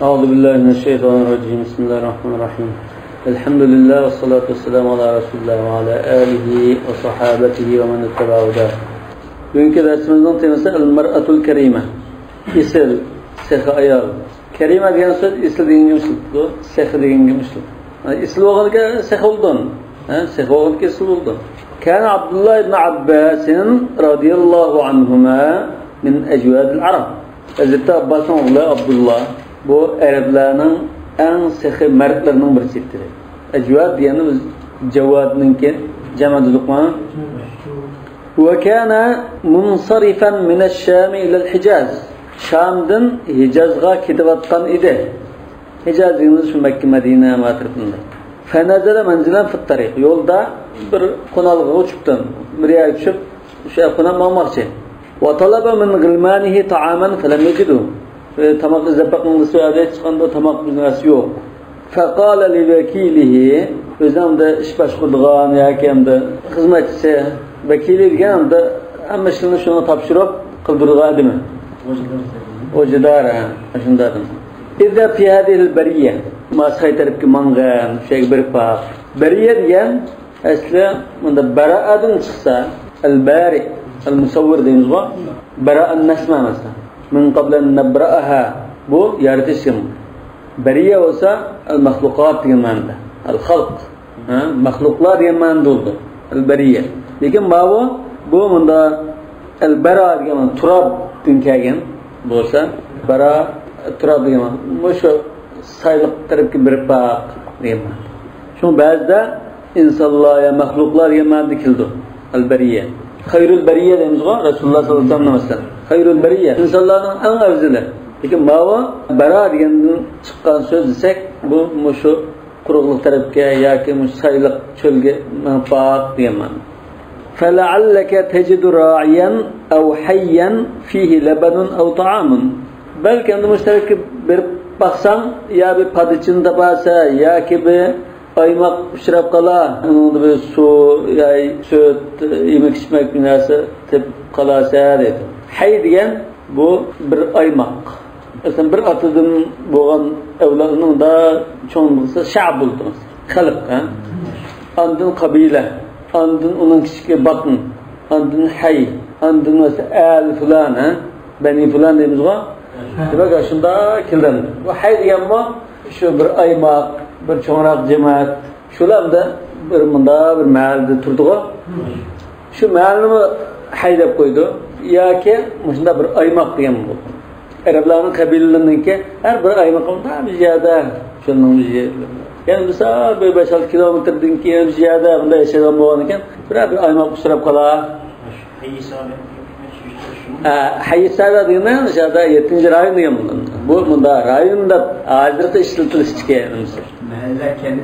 Euzubillahimineşşeytanirracim. Bismillahirrahmanirrahim. Elhamdülillah ve salatu vesselamu ala Resulullah ve ala alihi ve sahabetihi ve men ittaba'uda. Bugünkü dersimizin teması El-Mer'atul Kerime. İsil, sehi ayal. Kerime degan söz isil degan gümüşlük, sehi degan gümüşlük. İsil oğanıka sehi oldun. Sehi oğanıka isil oldun. Kana Abdullah ibn Abbasin radiyallahu anhuma min ecvadil Arab. Hazreti Abbas'ın oğlu Abdullah bu Araplarning en sehi mertlerining birisidir. Ecvad degani biz Javadninki jamaduluqma. Ve kana munsarifan min ash-Sham ila al-Hijaz. Şam'dan Hicazga ketayotgan edi. Hicaz degani şu Mekke Medine matrifinde. Fanazala manzilan fi tariq. Yo'lda bir qo'nalg'iga uchibdi. Bir yer tushib, o'sha qo'na olmoqchi. Ve talaba min gilmanihi ta'aman falam yajidu. Tamak izlapaqning su'ada chiqqanda tamak narsa yo'q. Faqala li vakilihi, o'zimda ish boshqurgan yoki hamda xizmatchisi vakili deganda hamma ishni shuni topshirib qildirganmi? O'jidara, shundadim. İzza fi hadhihi al-bariyya ma saytaribki mangan shay bir paq. Bariya degan asli bunda bara'adan chiqsa al-bari al-musawwir deymiz bu. Bara'an nasma masalan. Min qabla an nabra'aha bu yaratishim. Bariya olsa al-makhluqat degan ma'noda. Al-khalq, makhluqlar degan ma'noda bo'ldi. Al-bariya. Lekin bu bunda al-bara degan turab kelgan bo'lsa, bara turab degan. O'sha sayliq tarafga bir paq degan. Shu ba'zida insonlar, makhluqlar degan ma'noda keldi. Al-bariya. Hayrul bariya deymiz go Rasululloh sallallohu alayhi vasallam masalan. Hayrul bariya insonlarning eng afzali. Lekin bara degandan chiqqan so'z desak, bu mushu quruqlik tarafga yoki musayliq cho'lga manfaat degan ma'no. Fala'allaka tajidu ra'iyan aw hayyan fihi labanun aw ta'amun. Balki endi mushtarakka berib baqsang, ya bir padichin tapasa yoki bir aymaq uchrab qala, unda bir suv, süt, yemek içmek narsa tep qalasa dedi. Hay degan bu bir aymaq. Aslında bir atadan bo'lgan avlodning da cho'ng bo'lsa sha'b bo'ldi. Xalq, andın qabila, andın uning kichik batn, andın hay, andın esa al fulan, bani fulan deymiz-ku. Demak, shunda keldi. Bu hay degan bu shu bir aymaq, bir cho'ngroq jamoat shularda bir munda bir mahalda turdi-ku. Shu mahallani haydab qo'ydi yoki shunda bir aymoq degan bu. Arablarning qabilalarininki har bir aymoqda bir yerda shuning yani biz 5-6 kilometrdan keyin bir yerda bunday yashagan bo'lgan ekan, bir aymoq uchrab qolar. Hayisada degan o'shada 7-rayon degan bu bunda rayonda hozirda ishlatilishi kerak. Mahalla kendi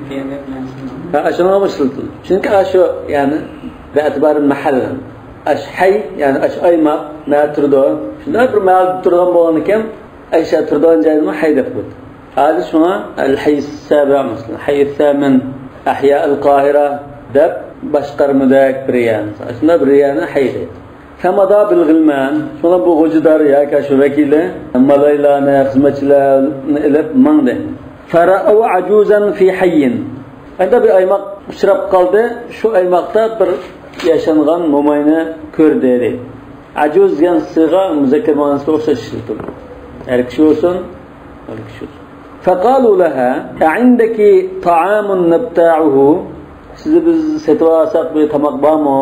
Ha, şuna başladı. Çünkü şu yani ve etibarın mahalle. Hay yani aymak ne türde? Şimdi bir mahal turgan boğanıken aşağı turdan cayma hayda بود. هذا şuna el-hay السابع مثلا hay الثامن أحياء القاهرة deb başqarmadak bir yan. Aslında bir yana hayda. Famada bil gilman şuna bu hocadar ya ki şu vekili malaylarını hizmetçilerini elip mangde. Fara'u acuzan fi hayyin. Anda bir aymaq uchrab qoldi. Shu aymoqda bir yashangan mo'mayni ko'rdi dedi. Ajuz degan siga muzakkar ma'nosida o'xshash ishlatildi. Har kishi bo'lsin, har kishi. Faqalu laha, "Indaki ta'amun nabta'uhu?" Sizni biz setib olsak bir tamoq bormi?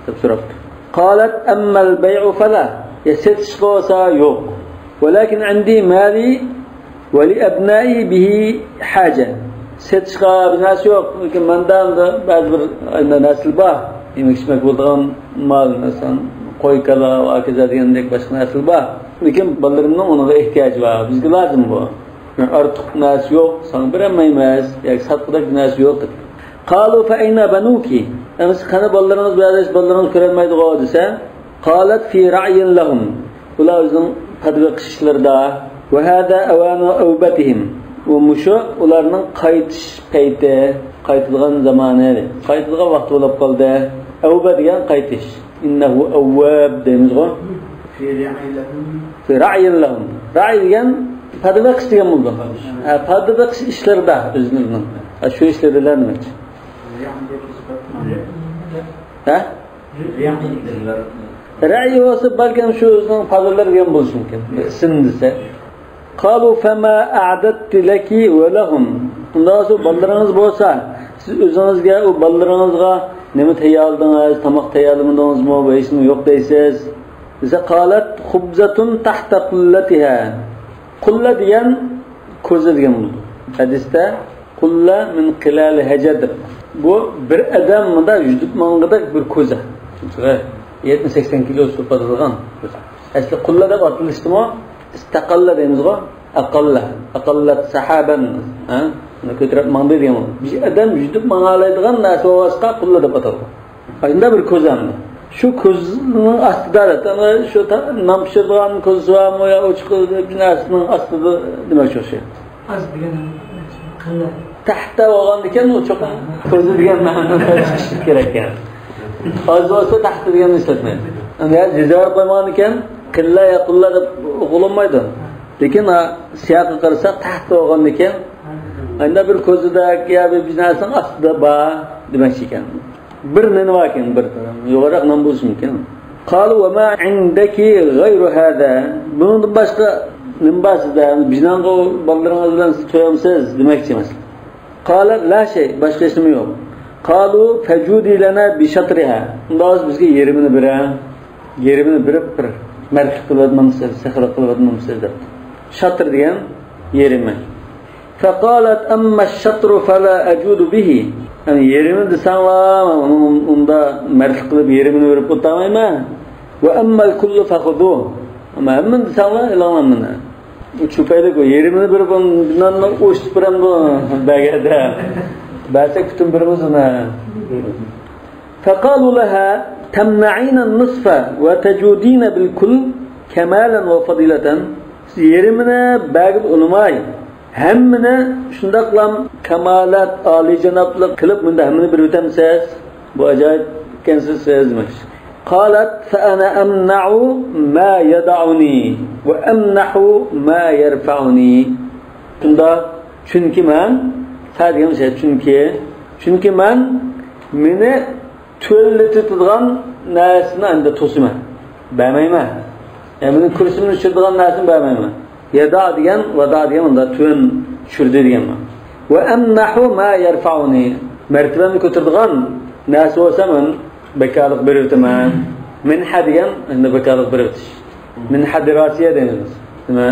deb so'rabdi. Qalat amma al-bay'u fala. Ya setish bo'lsa yo'q. Walakin indi mali wa li abna'i bihi haja. Setishga bir narsa yo'q, lekin mendan da ba'zi bir nasl bor. Yemek içmek bo'lgan mal, masalan, qo'y kala va akaza degandek boshqa nasl bor. Lekin bolalarning unga ehtiyoji bor. Bizga lozim bu. Ortiq narsa yo'q, sana bermaymiz, yoki satqidek narsa yo'q. Qalu fa ayna banuki? Emas qani bolalaringiz ba'zi bolalaringiz ko'rolmaydi-ku desa, qalat fi ra'yin lahum. Ular o'zining tadbiq qilishlarida va hada awanu awbatihim. Bu mushu ularning qaytish payti, qaytilgan zamoni, qaytilgan vaqt bo'lib qoldi. Avba degan qaytish. Innahu awwab deymiz-ku. Fi ra'yin lahum. Ra'i degan Padabaqsh degan bo'ldi. Padabaqsh ishlarida o'zlarining. Shu ishlardalar nima? Ha? Ra'yi olsa balkim shu o'zining fazillariga ham bo'lishi mumkin. Sin desa. Qalu fama a'dadti laki va lahum. Undan so'ng ballalaringiz bo'lsa, siz o'zingizga u ballalaringizga nima tayyorladingiz, tomoq tayyorladingizmi, bo'ysizmi, yo'q deysiz. Desa qalat khubzatun tahta qullatiha. Qulla degan ko'za degan bo'ldi. Hadisda qulla min qilal hajadir. Bu bir odamda yuzib mang'ida bir ko'za. 70-80 kilo so'padigan ko'za. Asli qulla deb atalishmi? İstaqalla deymiz-ku. Aqallat sahaban. Ha? Buni ko'tarib mang'di degan. Bir odam yuzib mang'alaydigan narsa o'zga qulla deb ataladi. Endi bir ko'zamni. Shu ko'zning ostida, shu nam pishirgan ko'zami yo o'chiqdi binasining ostida demoqchi o'sha. Az degan qilla. Tahta bo'lgan ekan, u cho'qin ko'zi degan ma'noda chiqishi kerak ekan. Az bo'lsa tahta deganni ishlatmaydi. Endi jizor qo'ygan ekan, qilla yo qulla deb o'qilinmaydi. Lekin siyoqqa qarasak tahta bo'lgan ekan, endi bir ko'zida yo bir binasining ostida bor demoqchi ekan. Bir nima ekan, bir yo'g'roq nam bo'lishi mumkin. Qalu va ma indaki ghayru hada. Bundan boshqa nima bor sizda? Binango bolaringiz bilan to'yamsiz demoqchi emas. Qala la shay, boshqa hech nima yo'q. Qalu fajudi lana bi shatriha. Undan bizga yerimini berib bir mark qilib sehr qilib deb. Shatr degan yerimi. Faqalat amma ash-shatru fala ajudu bihi. Yani yerimi desanglar, unda mark qilib yerimini berib o'tamayman. Va ammal kullu faqdu. Ama hamma desanglar ilonlamini. Çupayda yerimini berib bundan o'shib biram bu bagada. Ba'sa kutum birimiz ona. Faqalu laha tamna'ina an-nisfa wa tajudina bil kull kamalan wa fadilatan. Yerimini bagib ulmay. Hammini shundaqlam kamalat olijanoblik qilib bunda hammini bir o'tamsiz. Bu ajoyib ekansiz demak. Qalat fa ana amna'u ma yad'uni wa amnahu ma yarfa'uni. Shunda chunki men sadagim şey chunki men meni to'llatadigan narsani endi to'siman. Bermayman. Meni kursimni tushiradigan narsani bermayman. Yada degan, vada degan unda to'n tushirdi deganman. Va amnahu ma yarfa'uni. Martabamni ko'taradigan narsa bo'lsa men bekarlik beribman. Minha degan endi bekarlik beribdish. Minha dirasiya deymiz. Nima?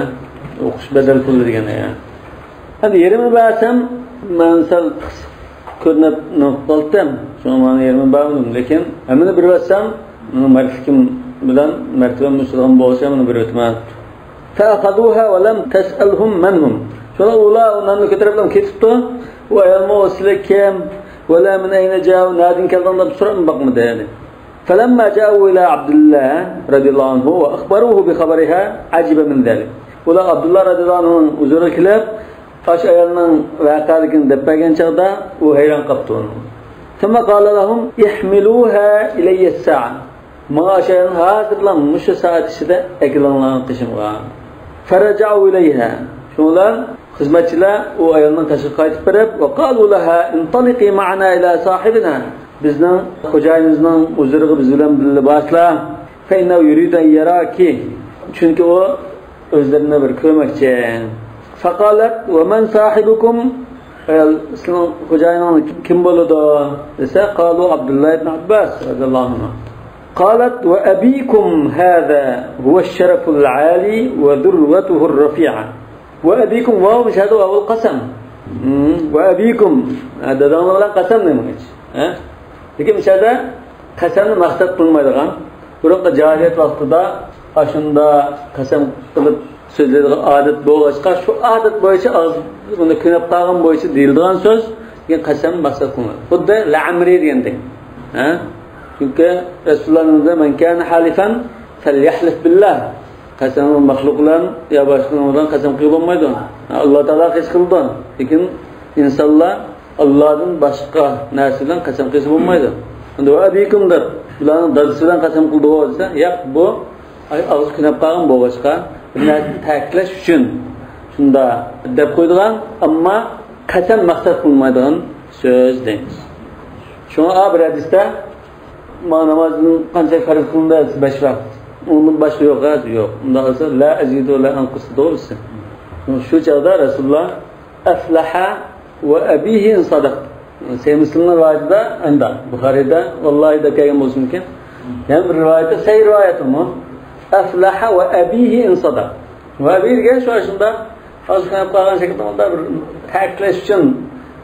O'qish badal puli degan yani. Hadi yerimni bersam men sal ko'rinib qoldim. Shuni yerimni berdim, lekin hammani bervatsam, martabam bilan martabam musulmon bo'lsa men beribman. فأخذوها ولم تسألهم من هم. شو أولا ونحن كتربهم كتبته وأيامه وسلكهم ولا من أين جاءوا نادين كذا بسرعة بقم ده. فلما جاءوا إلى عبد الله رضي الله عنه وأخبروه بخبرها عجب من ذلك. ولا عبد الله رضي الله عنه وزور الكلاب فاش أيامنا وقال كن دبّاجن شغدا وهيران قبطون. ثم قال لهم يحملوها إلي الساعة. ما شيء هذا لهم مش ساعة شدة أكلنا قشمها. فرجعوا إليها. شلون؟ خدمتنا وأيضا كشقات برب وقالوا لها انطلقي معنا إلى صاحبنا. بزنا خجاينزنا وزرق بزلم باللباسلا فإنه يريد أن يراك. çünkü o özlerine bir kömekçi. فقالت ومن صاحبكم؟ İslam خجاينان kim boludu? Dese قالوا عبد الله بن عباس رضي الله عنه. قالت وأبيكم هذا هو الشرف العالي وذروته الرفيعة. وأبيكم واو مش هذا هو القسم. وأبيكم هذا دام الله قسم نمج. لكن مش هذا قسم مقصد قلماydığan. Burada cahiliyet vaxtında aşında qasam qılıb sözlədiği adet boğaçqa şu adet boyunca az bunu kınab qalğan boyunca deyildiğan söz yani qasam maqsad qılınır. Bu da la'amri degende. Çünkü Resulullah'ın men kana halifan felyahlif billah. Qasamı mahluklardan ya başqalardan qasam qılınmaydı. Allah Taala his qıldı. Lakin insanlar Allah'dan başqa narsadan qasam qilib bo'lmaydi. Endi va abikumdir. Bularning dadisidan qasam qildi bo'lsa, yo'q bu ağız kınab qalğan boğaçqa buni ta'kidlash uchun Şunda deb qo'ydigan, ammo qasam maqsad qilmaydigan so'z deymiz. Şuna bir hadisda namazın qancha farz qilindi 5 vaqt. Onun boshqa yo'q, yo'q. Unda esa la azidu la anqus doğrusu. Şu çağda Resulullah aflaha ve abihi in sadaq. Sahih Müslim'in rivayetinde anda Bukhari'de vallahi da kelgan bo'lsa mumkin. Hem bir rivayette sahih rivayet mu? Aflaha ve abihi in sadaq. Ve abihi degan shu shunda hozir qilib qolgan shaklda unda bir ta'kidlash uchun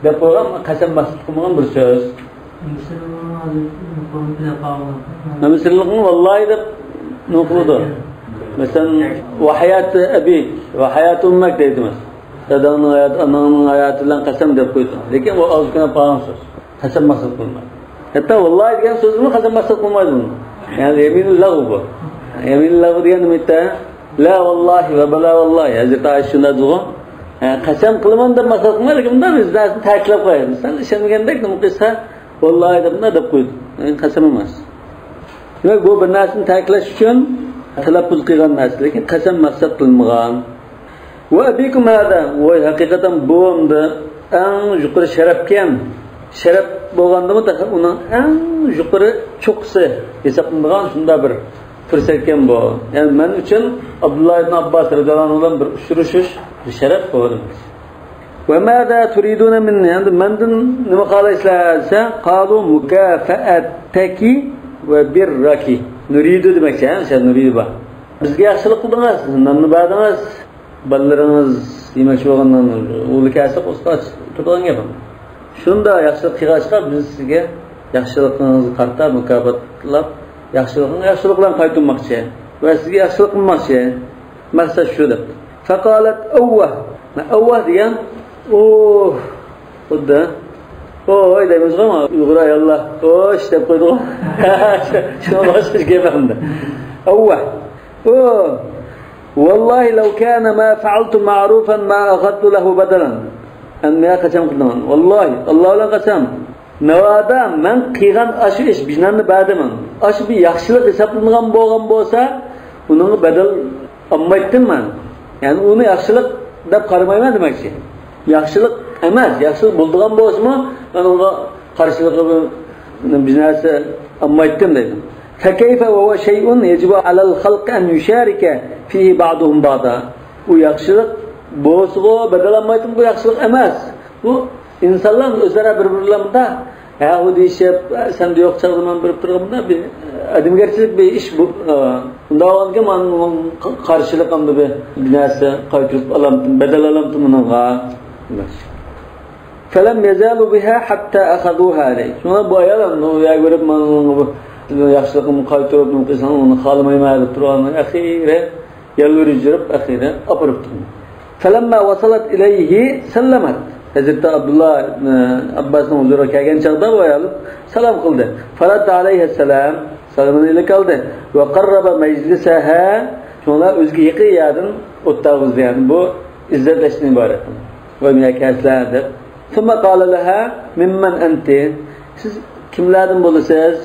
deb qo'ygan qasam maqsad qilmagan bir so'z. Müslim'in vallahi deb nuquldu. Mesela ve hayat abik ve hayat ummek deydimiz. Dadanın hayatı, ananın hayatıyla qasam deb qo'ydi. Lekin o ozgina paran so'z. Qasam maqsad qilmaydi. Hatta vallahi degan so'zni qasam maqsad qilmaydi uni. Yani yeminul lag'u bu. Yeminul lag'u degan nimada la vallahi va bala vallahi. Hazrat Aisha shunda dedi. Qasam qilaman deb maqsad qilmaydi, lekin bunda biz narsani ta'kidlab qo'yamiz. Sen ishongandek nima qilsa vallahi deb qo'ydi. Qasam emas. Demak bu bir narsani ta'kidlash uchun talaffuz qilgan narsa, lekin qasam maqsad qilmagan. Va abikum hada va haqiqatan bo'mdi eng yuqori sharafkan. Sharaf bo'lgandimi uni eng yuqori cho'qisi hisoblanadigan shunda bir fursatkan bu. Yani men uchun Abdullah ibn Abbas radhiyallohu anhu bilan bir uchrashish bir sharaf bo'ldi. Va mada turiduna minni? Endi mendan nima qalaysizlar? Qalu mukafaataki va birraki. Nuridu demakchi, sen nuridu ba. Bizga yaxshilik qildingiz, nonni berdingiz. Balalarınız yemakchi bo'lgandan o'likasi qo'zg'ach turgan gapim. Shunda yaxshilik qilgachqa biz sizga yaxshiligingizni qartab mukofotlab, yaxshilik bilan qaytarmoqchi va sizga yaxshilik qilmoqchi. Maqsad shu deb. Faqalat awwah. Awwah degan xuddi oy deymizmi? Uyg'ur ayollar osh deb qo'ydi. Shuna boshqa gapimda. Awwah. والله لو كان ما فعلت معروفا ما أخذت له بدلا أن ما قسم قلنا والله الله لا قسم نوادا من قيغان أشو إش بجنان بعدمن أشو بي يخشلق حسابلنغان بوغان بوسا onun bedel ammaytın man yani onu yaxşılık deb qaramayman demakchi yaxşılık emas yaxşılık bulduğan bo'lsa men unga qarshilik biznasi ammaytın dedim. فكيف وهو شيء يجب على الخلق أن يشارك فيه بعضهم بعضا. Bu yaxşılık boğusu bedelenmeytin bu yaxşılık emez. Bu insanların özleri birbirlerinde yahu deyişip sen de yok çağırman birbirlerinde bir adımgerçilik bir iş bu. Bunda olan ki man karşılık amda bir binası kayıtırıp alamtım bedel alamtım onunla. فَلَمْ يَزَالُوا بِهَا حَتَّى أَخَذُوهَا عَلَيْهِ. Sonra bu ayalan o ya görüp man yaxshiliqni qaytarib qilsam uni xolamayman deb turganlar axire yalvirib axire opirib turdi. Falamma wasalat ilayhi sallamat. Hazrat Abdullah ibn Abbasning huzuriga kelgan chaqda bu ayol salom qildi. Farat alayhi salam salomini ila qildi va qarraba majlisaha shuna o'ziga yaqin yadin o'tag'izdi. Yani bu izzatlashdan iborat. Va minakaslar deb. Thumma qala laha mimman anti? Siz kimlardan bo'lasiz?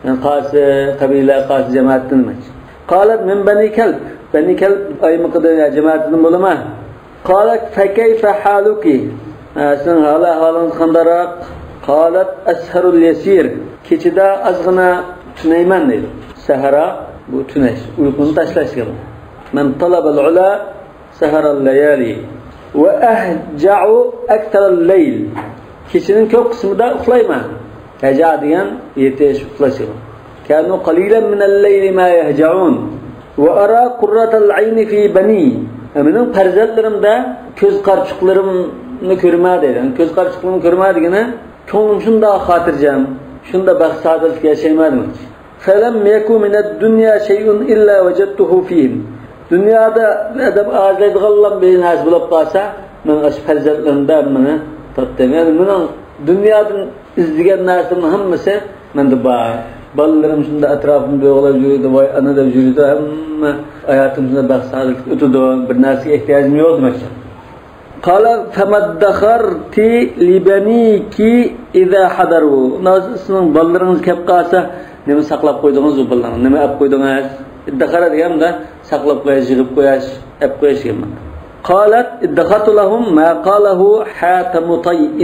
Yani qasi qabila qasi jamoatdan emas. Qalat min bani kalb. Bani kalb ay miqdar jamoatdan bo'laman. Qalat fa kayfa haluki? Sen halin qandaroq? Qalat asharul yasir. Kechida ozgina tunayman dedi. Sahara bu tunash, uyquni tashlash kerak. Man talaba al-ula sahara al-layali wa ahja'u akthar al-layl. Kechining ko'p qismida uxlayman. Haja degan yetish uxlashi. Kanu qalilan min al-layli ma yahja'un wa ara qurratal ayni fi bani. Mening farzandlarimda ko'z qarchiqlarimni ko'rmadi. Ko'z qarchiqlarimni ko'rmadigina ko'nglim shunda xotirjam, shunda baxt saodatga yashaymadim. Falam yakun min ad-dunya shay'un illa wajadtuhu fihi. Dunyoda adab azlaydigan bir narsa bo'lib qolsa, men ash farzandlarimda meni topdim. Yani mening dunyodan izlagan narsamning hammasi menda bor. Ballarım shunda atrofimda o'g'lab yurdi, voy ana deb yurdi, hamma hayotim shunda baxt saodat o'tdi, bir narsaga ehtiyojim yo'q demoqchi. Qala famadakharti libaniki idha hadaru. Sizning ballaringiz kelib qolsa, nima saqlab qo'ydingiz u ballarni? Nima olib qo'ydingiz? İddakhara deganda saqlab qo'yish, yig'ib qo'yish, olib qo'yish deman. قالت ادخرت لهم ما قاله حاتم طيء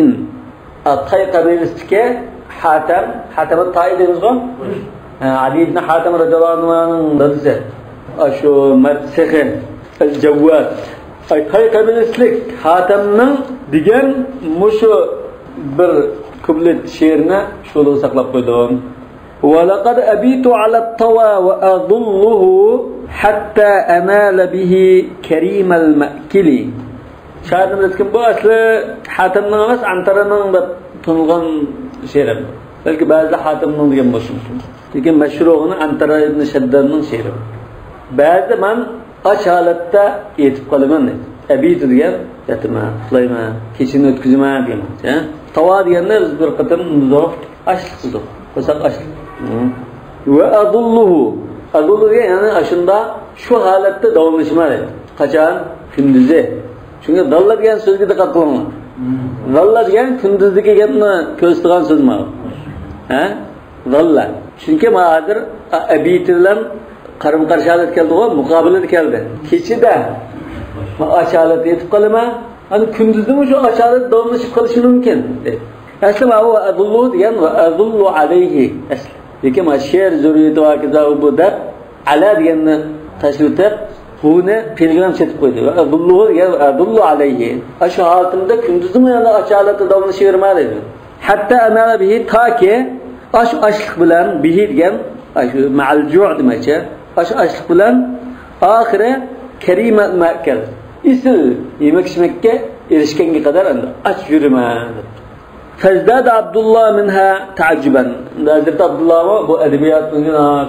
طي قبيلتك حاتم الطائي ديمizgo Ali ibn Hatim radıyallahu anh'ın dadisi şu Mertsehe el-Cevvat Tay kabileslik Hatim'nin digen muşu bir kıblet şiirine şunu saklap koydum. وَلَقَدْ أَبِيتُ عَلَى الطَّوَى وَأَظُلُّهُ حَتَّى أَنَالَ بِهِ كَرِيمَ الْمَأْكِلِ Şairimiz kim bu aslı Hatim'nin emas Antara'nın da tanılgan şiirim. Belki bazı Hatim'nin digen boşum. Lekin meşruğunu Antara ibn Şeddan'ın şiiri. Bazı man aç halatta yetip qalaman. Abitu degan yatima, uxlayman, kechini o'tkazman degan. Tava deganda biz bir qatam muzof ashliq qildik. Qo'saq ashliq. Va adulluhu. Adullu yani ashunda shu holatda davomlashmadi. Qachon? Kunduzi. Chunki dalla degan so'zga diqqat qilinglar. Dalla degan kunduzdagi gapni ko'rsatgan so'z emas. Ha? Dalla. Chunki hozir abit bilan qarim qarshi holat keldi-ku, muqobilada keldi. Kechida achalat yetib qolma, ani kunduzdimi shu achalat davomlashib qolishi mumkin deb. Asli bu adullu degan va adullu alayhi asli. Lekin she'r zurriyati va kaza bu deb ala deganni tashritib buni pilgram chetib qo'ydi. Va adullu degan adullu alayhi. Shu holatimda kunduzdimi yana achalatda davomlashavermadi. Hatta amala bihi taki ashliq bilan bihi degan shu ma'al ju' demakchi. Ashliq bilan oxiri karima ma'kal. Isil yemek-içmekka erishganga qadar endi ach yuraman. Fazdad Abdullah minha ta'ajjuban. Hazrat Abdullah bu adabiyotga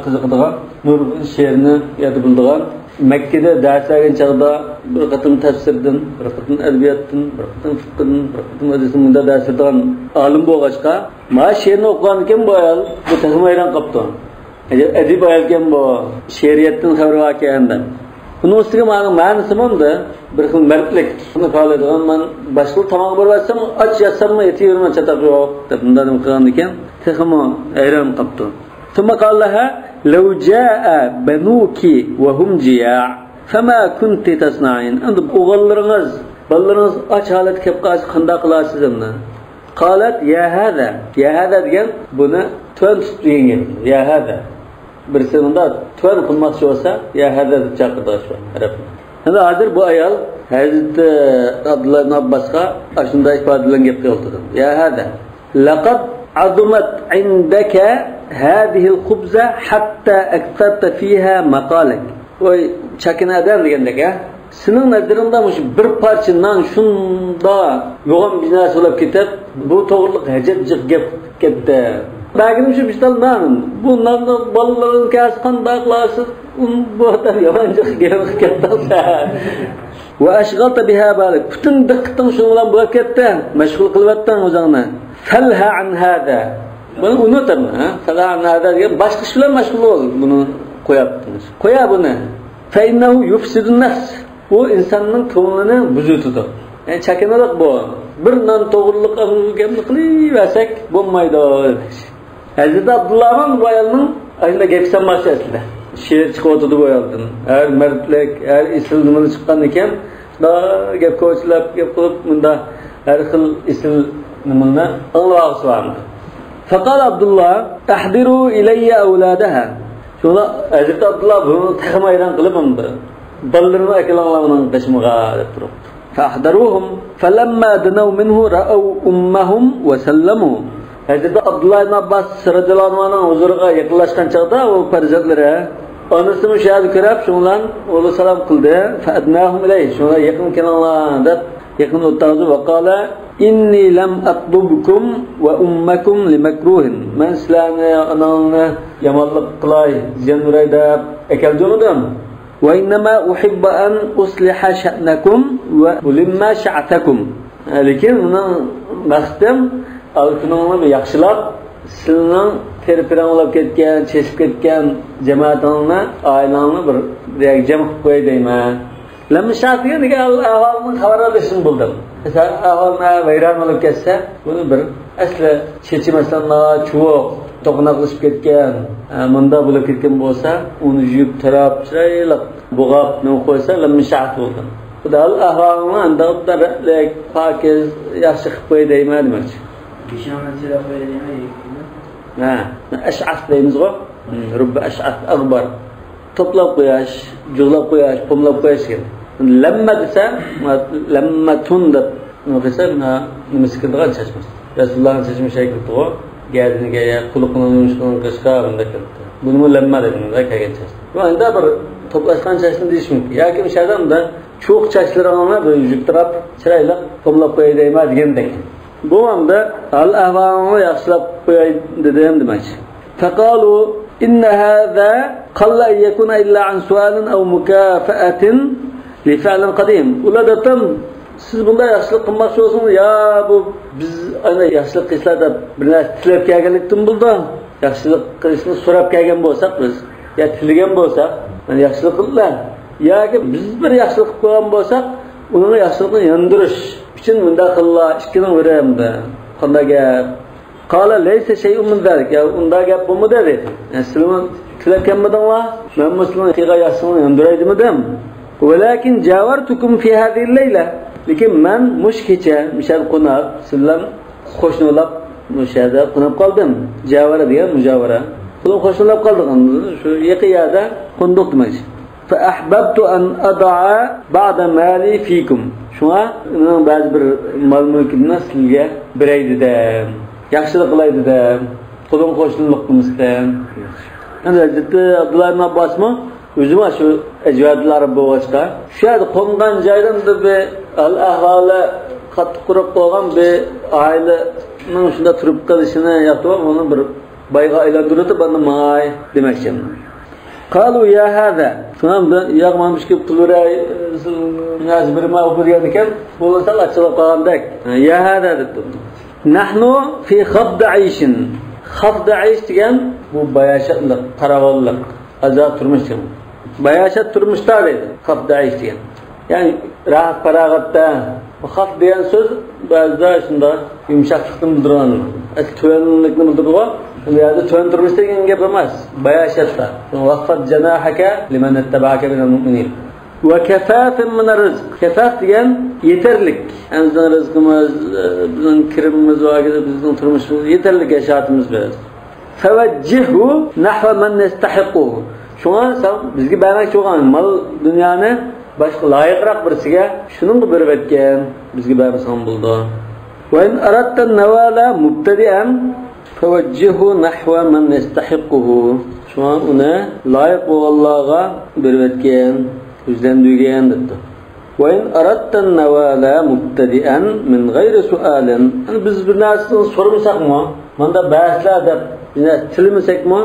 qiziqadigan, nurg'un she'rni yodi bildigan. Makkada dars bergan chaqda bir qatim tafsirdan, bir qatim adabiyotdan, bir qatim fiqhdan, bir qatim hadisdan dars bergan olim bo'lg'achqa, ma she'rni o'qigan ekan bu ayol bu tahim hayron qolibdi. Adib ayol ekan bu she'riyatdan xabar olganda. Bunun üstüne ma'nosi bunda bir xil mardlik. Buni qoladigan men boshqa tomoq bo'rsam, och yasammi yetaverman chataq yo'q deb bundan qilgan ekan. Texmo hayron qolibdi. Thumma qallaha law jaa banuki wa hum jiya' fama kunti tasna'in. Endi o'g'illaringiz, balaringiz och holatga kelib qolsa qanday qilasiz endi? Qalat ya hada degan buni to'n tutgan. Ya hada birisinde tuan kılmakçı olsa ya hada çakırdı şu Arap. Hani hazır bu ayal Hazreti Abdullah ibn Abbas'a aşında ifadelen gep kıldı. Ya hada laqad azumat indaka hadhihi al-khubza hatta aktarta fiha maqalak. Oy çakinadan degandek ha. Senin nazarında bir parça nan şunda yoğun binası olup ketip bu to'g'riliq hajatjiq gap ketdi. Bagim şu bistalman. Bundan balaların kas qanday qilasiz? Bu adam yamanchiq gap ketdi. Va ashghalta biha balik. Butun diqqating shu bilan bo'lib ketdi. Mashg'ul qilyapsan o'zingni. Falha an hada. Buni unutma, ha? Falha an hada degan boshqa ish bilan mashg'ul bo'l. Buni qo'yapsiz. Qo'ya buni. Fa innahu yufsidun nafs. Bu insanın ko'nglini buzutadi. Yani çakinalik bu. Bir non to'g'riliq gapni qilaversak bo'lmaydi. Hazrat Abdullah'ın bu ayolning ayında gap sanmasi aslida. She'r chiqyotdi bu ayoldan. Her mardlik, her isil nimani chiqqan ekan, da gap ko'chlab, gap qilib bunda har xil isil nimani Alloh Faqal Abdullah tahdiru ilayya awladaha. Shuna Hazrat Abdullah buni tahmayran qilib unda. Ballarını akalanlarının qishmiga deb turib. Fahdaruhum falamma danaw minhu ra'aw ummahum wa sallamu. Hazrat Abdullah ibn Abbas radhiyallohu anhuning huzuriga yaqinlashgan chaqda u farzandlari onasini shahid ko'rib, shundan o'zi salom qildi. Fa'adnahum ilayhi. Shuna yaqin kelinglar deb yaqin o'tdi va qala inni lam atlubukum wa ummakum limakruhin. Men sizlarni onangni yomonlik qilay, ziyonuray deb akaldim. وإنما أحب أن أصلح شأنكم وألم شعثكم. Lekin uni maqsadim alkınını yaxshilab, sizning terpiranglar ketgan, chesib ketgan jamoatingni, oilangni bir jam qilib qo'y deyman. Lamma sha'tiga nega ahvolni xabar olishni bildim. Mesela ahvolni vayron bo'lib ketsa, buni bir asli chechimasdan chuvoq to'qnaqlashib ketgan, munda bo'lib ketgan bo'lsa, uni yuyib tarab, chiroyli bug'ab nima qo'ysa, lamma sha'at bo'ldi. Bu da ahvalını anda pakiz yaxshi qilib qo'y deyman demoqchi. Bishonatchilar qo'yadigan Ha, ash'af deymiz-ku. Rubba ash'af akbar. To'plab qo'yash, jug'lab qo'yash, pomlab qo'yash kerak. Lamma desa, lammatun deb nima nimasi qilgan chashmas. Rasulullohning chashma shakli gardiniga ya quliqini yumshoqni qilishga bunda kirdi. Buni lamma deganda kelgan chash. Bu endi bir to'plashgan chashni deyish mumkin. Yoki o'sha odamda cho'q chashlarini bir yuktirib, chiroyli pomlab qo'yay deyman degandek. Bu hamda al-ahvalini yaxshilab qo'yay dedim demoqchi. Faqalu inna hadha qalla yakuna illa an su'alin aw mukafa'atin li fa'lin qadim. Uladatam siz bunday yaxshilik qilmoqchi bo'lsangiz, ya bu biz ana yaxshilik qilsa deb bir narsa tilab kelganlikdan bo'ldi. Yaxshilik qilishni so'rab kelgan bo'lsak biz, ya tilgan bo'lsak, mana yaxshilik qildilar. Yoki biz bir yaxshilik qilib qo'ygan bo'lsak, uni yaxshilikni yondirish uchun bunda qillar, ikkining birimda. Qanday gap? Qala laysa shay'un min zalik. Ya unda gap bo'lmi dedi. Sizlar tilab kelmadinglar? Men musliman qilgan yaxshilikni yondiraydimadim. Walakin jawartukum fi hadhihi al-layla. Lekin men kecha mishal qo'nab, sizlar qo'shnilab mushada qo'nab qoldim. Javara degan mujavara. Bular qo'shnilab qoldik. Shu yaqiyada qo'ndiq demoqchi. Fa ahbabtu an ad'a ba'da mali fikum. Shuna men ba'zi bir mol-mulkimni sizga beray dedim. Yaxshilik qilay dedim. Qo'lim qo'shnilik qilmasdan. Endi Abdullah ibn Abbosmi o'zim shu ajvadlar bo'g'achqa shu yerda qo'ngan joydan bir al-ahvoli qattiq qurib qo'ygan bir oilaning shunda turib qolishini yoqdi, uni bir bayga aylantirib bana may demoqchiman. Qalu ya hada. Shunda yog'mamış kelib qilray, naz bir ma o'qigan ekan, bo'lsa ochilib qolgandek. Ya hada dedi. Nahnu fi khafd ayshin. Khafd aysh degan bu bayashatlik, qaravollik, azab turmush degan. Bayashat turmushda deydi. Khafd aysh degan. Yani rahat farag'atda. Bu khafd degan so'z ba'zida shunda yumshoqlikni bildiradi. Tuvanlikni bildiradi. Yani tuvan turmush degan gap emas. Bayashatda. Waqfat janahaka liman ittaba'aka minal mu'minin. Ve kefafin min rizq. Kefaf degan yeterlik. Yani bizning rizqimiz, bizning kirimimiz va bizning turmushimiz yeterlik yashashimiz biraz. Tavajjihu nahva man yastahiqu. Şuna sen bizga bermoqchi bo'lgan mal dunyoni boshqa loyiqroq birisiga shuning berib etgan bizga bersan bo'ldi. Va in aradta nawala mubtadi'an tavajjihu nahwa man yastahiquhu. Shuna uni loyiq bo'lganlarga berib etgan, o'zlandirgan dedi. Wa in aradta nawala mubtadi'an min g'ayri su'alin. Biz bir narsani so'ramasakmi? Manda bahslar deb tilmasakmi?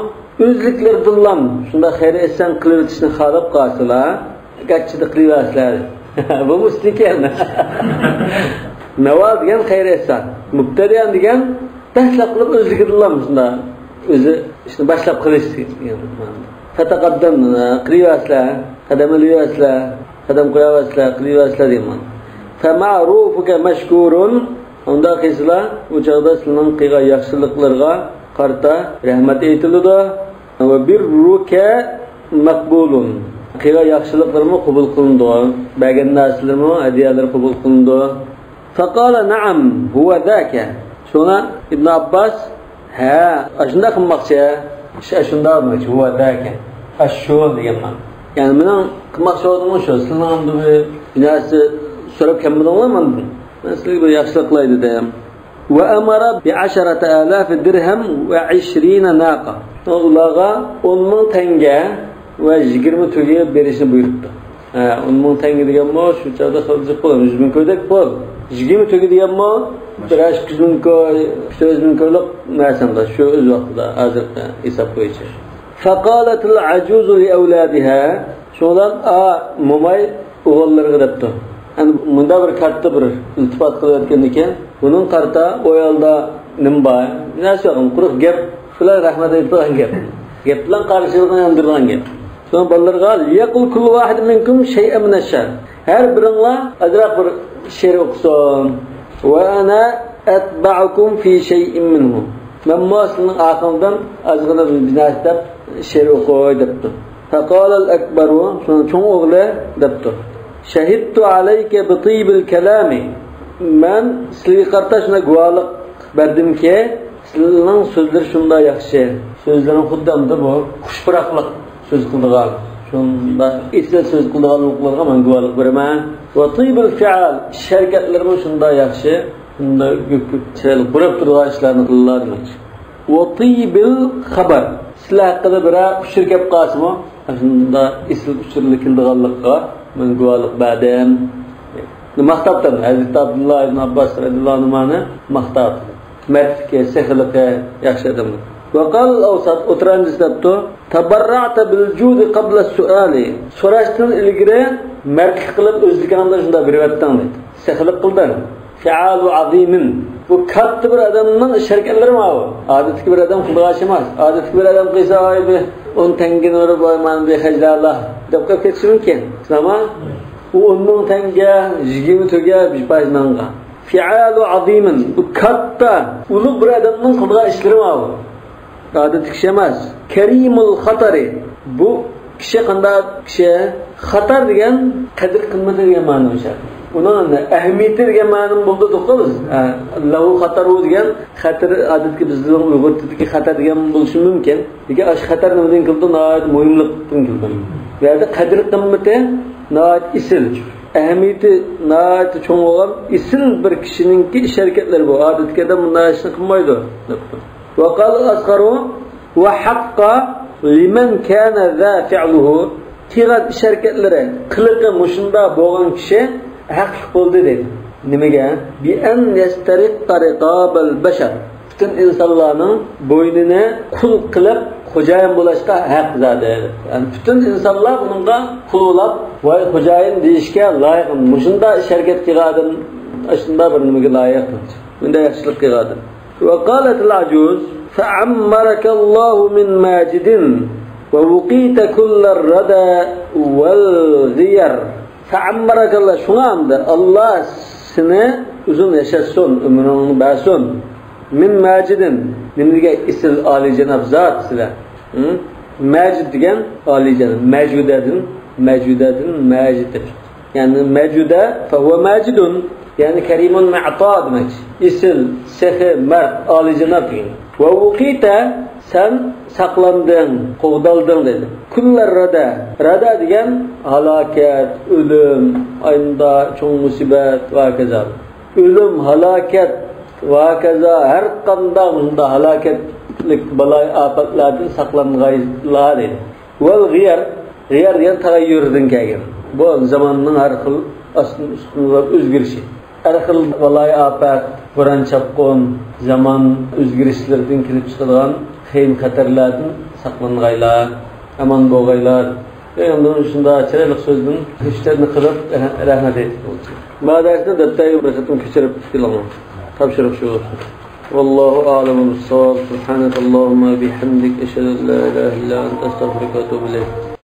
Özlüklerdilan, şunda xeyr etsen qilib etishni xalab qolsalar, gachchida qilyapsizlar. Bu muslikan. Navaz degan xeyr etsen, mubtadiyan degan tashlab qilib o'zligidilan shunda. O'zi ishni boshlab qilish degan. Fataqaddam qilyapsizlar, qadam ilyapsizlar, qadam qo'yapsizlar, qilyapsizlar deyman. Fa ma'rufuka mashkurun. Unda qilsizlar, u chog'da sizning qilgan yaxshiliklarga qarta rahmat aytiladi. Ve birruka makbulun. Qilgan yaxshiliklarni qabul qilindi. Bergan narsalarni, hadiyalar qabul qilindi. Faqala na'am huwa zaka. Shuna Ibn Abbas ha, shunda qilmoqchi. Shunda demoqchi huwa zaka. Ashul deganman. Yani mening qilmoqchi bo'lganim shu. Sizlarning bir narsa so'rab kelmadinglar mendan. Men sizlarga bir yaxshilik qilay dedim. Ve amara bi 10,000 dirhem ve 20 naqa. Ularga 10,000 tenge ve 20 tüge berishni buyurdi. 10,000 tenge deganmi, shu chog'da xiljiq bo'ladi. 100,000 ko'ydek bo'l. 20 tüge deganmi, 1,000 ko'y, 100,000 ko'ylik narsanda shu o'z vaqtida hozirda hisob bo'yicha. Faqalat al-ajuz li awladiha. Shundan momay o'g'illariga debdi. Yani bunda bir katta bir iltifat qilayotgan ekan, bunun qarta o'yalda nima bor? Narsa yo'q, quruq gap, shular rahmat aytgan gap. Gap bilan qarshiligini yandirgan gap. So'ng bolalarga yaqul kullu wahid minkum shay'an min ash-shar. Har biringlar azroq bir she'r o'qisin. Va ana atba'ukum fi shay'in minhu. Men sizning aqldan azgina bir narsa she'r o'qiy debdi. Faqala al-akbaru, cho'ng o'g'li debdi. Şehidtu aleyke bi tîbil kelâmi. Men sizga qartashna guvohlik berdim ki sizning so'zlar shunday yaxshi. So'zlaring xuddamda bu xushpuroqlik so'z qildigan. Shunda isla so'z qildiganliklarga men guvohlik beraman. Va tîbil fi'al harakatlarım shunday yaxshi. Shunda ko'p chiroyli bo'lib turgan ishlarni qildilar demoqchi. Va tîbil xabar. Sizlar haqida bir ushur kelib qolsa-mu, shunda isl ushurli qildiganlikqa men guvohlik berdim. Maqtabdan Hazreti Abdullah ibn Abbas radhiyallohu anhu maqtab. Mertke, sehilke yaxshi adam. Ve qal awsat o'tiranjisdabdi. Tabarra'ta bil judi qabla su'ali. So'rashdan ilgari mertlik qilib o'zligingda shunda beribdan dedi. Sehillik qildin. Fi'alu azimin. Bu katta bir adamning sharkatlari ma bu. Odatdagi bir adam qilgachi emas. Odatdagi bir adam qilsa aybi 10 tanga nuri boyman be hajlallah deb qo'yib ketishi mumkin. Ama bu 10 tanga 20 to'ga bipajmanga. Fi'alu azimin. Bu katta ulug' bir adamning qilgan ishlari ma bu. Odatdagi kishi emas. Karimul xatari. Bu kishi qanday kishi? Xatar degan qadr qimmat degan ma'no o'sha. Onun ahamiyeti degan ma'no bo'ldi to'xtamiz. Lahu xataru degan xatar odatda bizning Uyg'ur tilidagi xatar degan bo'lishi mumkin. Lekin ash xatar nimadan keldi? Nihoyat muhimlikdan keldi. Bu yerda qadr qimmati nihoyat isil. Ahamiyeti nihoyat cho'ng bo'lgan isil bir kishiningki ish harakatlari bu. Odatda bunday ishni qilmaydi. Va qal asqaru va haqqa liman kana za fi'luhu qilgan ish harakatlari qiliqi mushunda bo'lgan kishi haq bo'ldi dedi. Nimaga? Bi an yastariqqa riqabal bashar. Bütün insanların bo'ynini qul qilib xo'jayin bo'lishga haq zadi. Yani bütün insanlar bunga qulolab va xo'jayin deyishga loyiq. Mushunda ish harakat qilgan shunda bir nimaga loyiq. Bunda yaxshilik qilgan. Va qalat al-ajuz fa'ammaraka Allahu min majidin va wuqita kullar rada wal ghiyar. Fa'ammarakallah şunamda Allah seni uzun yaşasın, ömrünü bersin. Min macidin, nimlige isil Ali Cenab zat size. Macid degen Ali Cenab, mevcudedin maciddir. Yani mevcude, fehuve macidun, yani kerimun me'ta demek. İsil, sehi, mert, Ali Cenab degen. Ve vukite, sen saklandın, kovdaldın dedi. Kullar rada degan halokat, ölüm, ayında çoğun musibet ve kaza. Ölüm, halokat ve kaza her qanday bunda halokatlik balay afatlardan saqlanganlar dedi. Vel g'iyar degan tag'ayyurdan kelgan. Bu zamonning har xil ustun o'zgarishi. Har xil balay afat, Qur'on chapqon, zaman o'zgarishlardan kelib chiqadigan qiyin xatarlardan saqlanganlar. Aman bo'lganlar. Endi shunda chiroyli so'zning ishlarni qilib rahmat aytdi. Ba'dasida datay bir qatim kechirib kelaman. Topshiriq shu. Vallohu a'lamu bis-savab. Subhanakallahumma bihamdik ashhadu an la ilaha illa anta astaghfiruka va atubu ilayk.